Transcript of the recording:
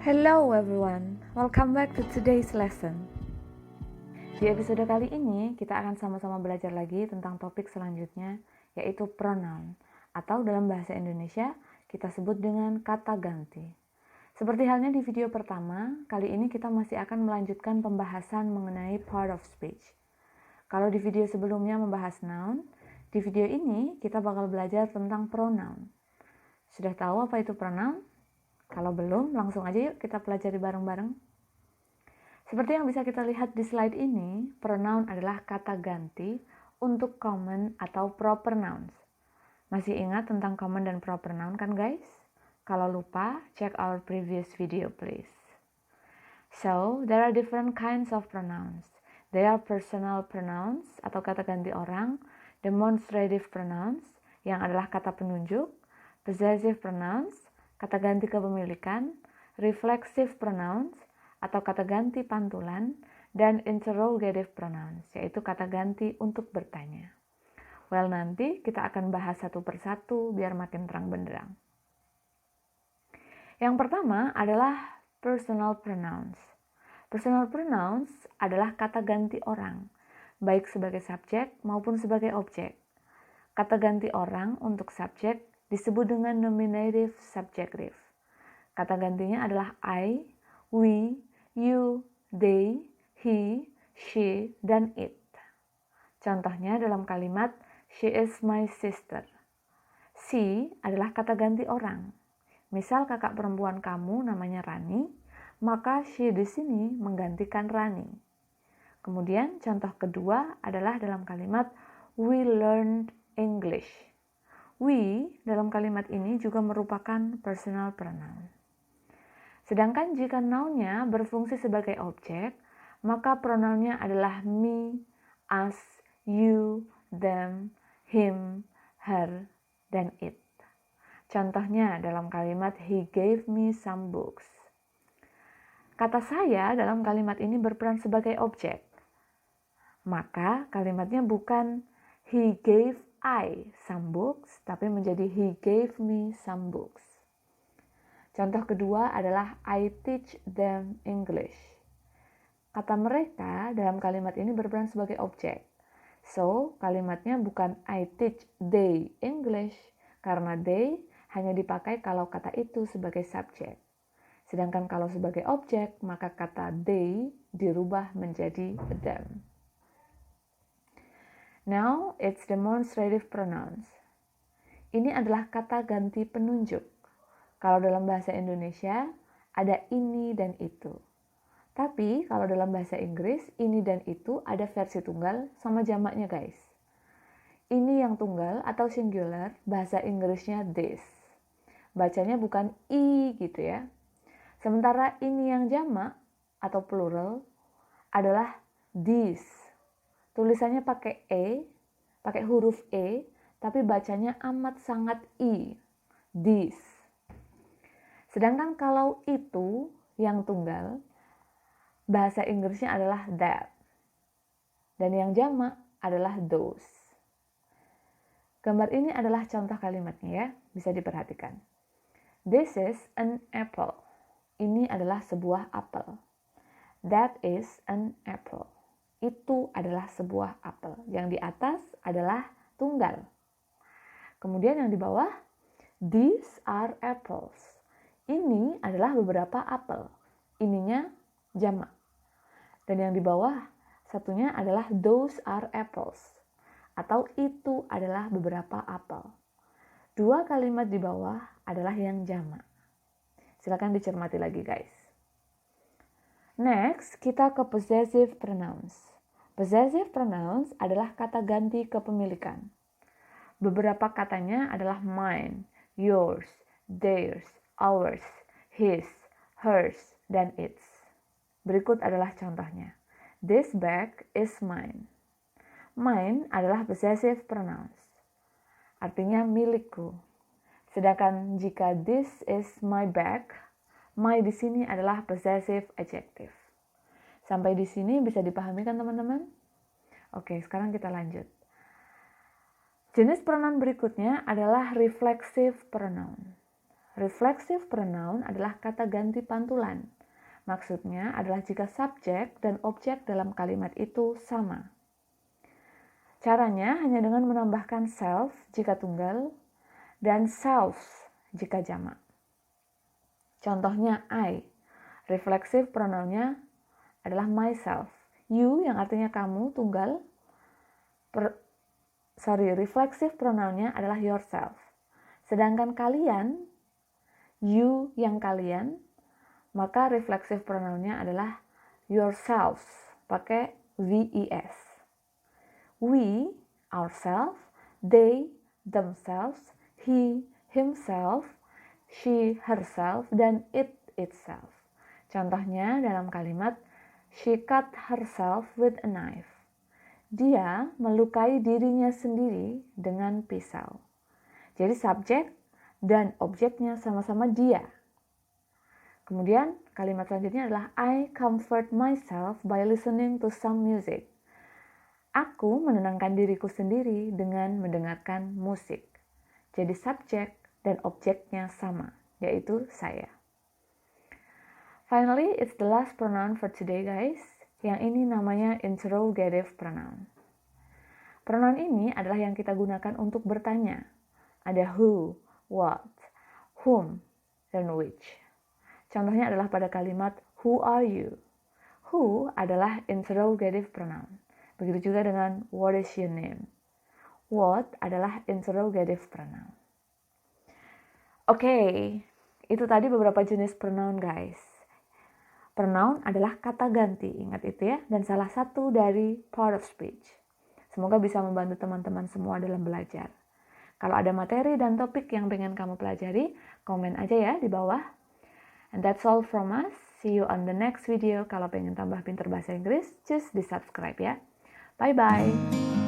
Hello everyone, welcome back to today's lesson. Di episode kali ini, kita akan sama-sama belajar lagi tentang topik selanjutnya, yaitu pronoun, atau dalam bahasa Indonesia, kita sebut dengan kata ganti. Seperti halnya di video pertama, kali ini kita masih akan melanjutkan pembahasan mengenai part of speech. Kalau di video sebelumnya membahas noun, di video ini kita bakal belajar tentang pronoun. Sudah tahu apa itu pronoun? Kalau belum, langsung aja yuk kita pelajari bareng-bareng. Seperti yang bisa kita lihat di slide ini, pronoun adalah kata ganti untuk common atau proper nouns. Masih ingat tentang common dan proper noun kan guys? Kalau lupa, check our previous video please. So, there are different kinds of pronouns. They are personal pronouns atau kata ganti orang, demonstrative pronouns yang adalah kata penunjuk, possessive pronouns, kata ganti kepemilikan, reflexive pronouns atau kata ganti pantulan, dan interrogative pronouns, yaitu kata ganti untuk bertanya. Well, nanti kita akan bahas satu persatu biar makin terang benderang. Yang pertama adalah personal pronouns. Personal pronouns adalah kata ganti orang, baik sebagai subjek maupun sebagai objek. Kata ganti orang untuk subjek disebut dengan nominative subjective. Kata gantinya adalah I, we, you, they, he, she, dan it. Contohnya dalam kalimat she is my sister. She adalah kata ganti orang. Misal kakak perempuan kamu namanya Rani, maka she di sini menggantikan Rani. Kemudian contoh kedua adalah dalam kalimat we learned English. We dalam kalimat ini juga merupakan personal pronoun. Sedangkan jika noun-nya berfungsi sebagai objek, maka pronounnya adalah me, us, you, them, him, her, dan it. Contohnya dalam kalimat he gave me some books. Kata saya dalam kalimat ini berperan sebagai objek. Maka kalimatnya bukan he gave I some books, tapi menjadi he gave me some books. Contoh kedua adalah I teach them English. Kata mereka dalam kalimat ini berperan sebagai objek. So, kalimatnya bukan I teach they English, karena they hanya dipakai kalau kata itu sebagai subjek. Sedangkan kalau sebagai objek, maka kata they dirubah menjadi them. Now, it's demonstrative pronouns. Ini adalah kata ganti penunjuk. Kalau dalam bahasa Indonesia, ada ini dan itu. Tapi, kalau dalam bahasa Inggris, ini dan itu ada versi tunggal sama jamaknya guys. Ini yang tunggal atau singular, bahasa Inggrisnya this. Bacanya bukan i gitu ya. Sementara ini yang jamak atau plural adalah these. Tulisannya pakai pakai huruf e, tapi bacanya amat sangat i, these. Sedangkan kalau itu yang tunggal, bahasa Inggrisnya adalah that. Dan yang jamak adalah those. Gambar ini adalah contoh kalimatnya ya, bisa diperhatikan. This is an apple. Ini adalah sebuah apel. That is an apple. Itu adalah sebuah apel. Yang di atas adalah tunggal. Kemudian yang di bawah, these are apples. Ini adalah beberapa apel. Ininya jamak. Dan yang di bawah, satunya adalah those are apples. Atau itu adalah beberapa apel. Dua kalimat di bawah adalah yang jamak. Silakan dicermati lagi guys. Next, kita ke possessive pronouns. Possessive pronouns adalah kata ganti kepemilikan. Beberapa katanya adalah mine, yours, theirs, ours, his, hers, dan its. Berikut adalah contohnya. This bag is mine. Mine adalah possessive pronouns. Artinya milikku. Sedangkan jika this is my bag, my di sini adalah possessive adjective. Sampai di sini bisa dipahami kan teman-teman? Oke, sekarang kita lanjut. Jenis pronoun berikutnya adalah reflexive pronoun. Reflexive pronoun adalah kata ganti pantulan. Maksudnya adalah jika subjek dan objek dalam kalimat itu sama. Caranya hanya dengan menambahkan self jika tunggal dan selves jika jamak. Contohnya I. Reflexive pronounnya adalah myself. You yang artinya kamu tunggal. Reflexive pronounnya adalah yourself. Sedangkan kalian, you yang kalian, maka reflexive pronounnya adalah yourselves, pakai VES. We, ourselves, they, themselves, he, himself, she, herself, dan it, itself. Contohnya dalam kalimat, she cut herself with a knife. Dia melukai dirinya sendiri dengan pisau. Jadi subjek dan objeknya sama-sama dia. Kemudian kalimat selanjutnya adalah I comfort myself by listening to some music. Aku menenangkan diriku sendiri dengan mendengarkan musik. Jadi subjek dan objeknya sama, yaitu saya. Finally, it's the last pronoun for today, guys. Yang ini namanya interrogative pronoun. Pronoun ini adalah yang kita gunakan untuk bertanya. Ada who, what, whom, dan which. Contohnya adalah pada kalimat who are you? Who adalah interrogative pronoun. Begitu juga dengan what is your name? What adalah interrogative pronoun. Oke, itu tadi beberapa jenis pronoun, guys. Pronoun adalah kata ganti, ingat itu ya, dan salah satu dari part of speech. Semoga bisa membantu teman-teman semua dalam belajar. Kalau ada materi dan topik yang pengen kamu pelajari, komen aja ya di bawah. And that's all from us. See you on the next video. Kalau pengen tambah pinter bahasa Inggris, just di subscribe ya. Bye-bye.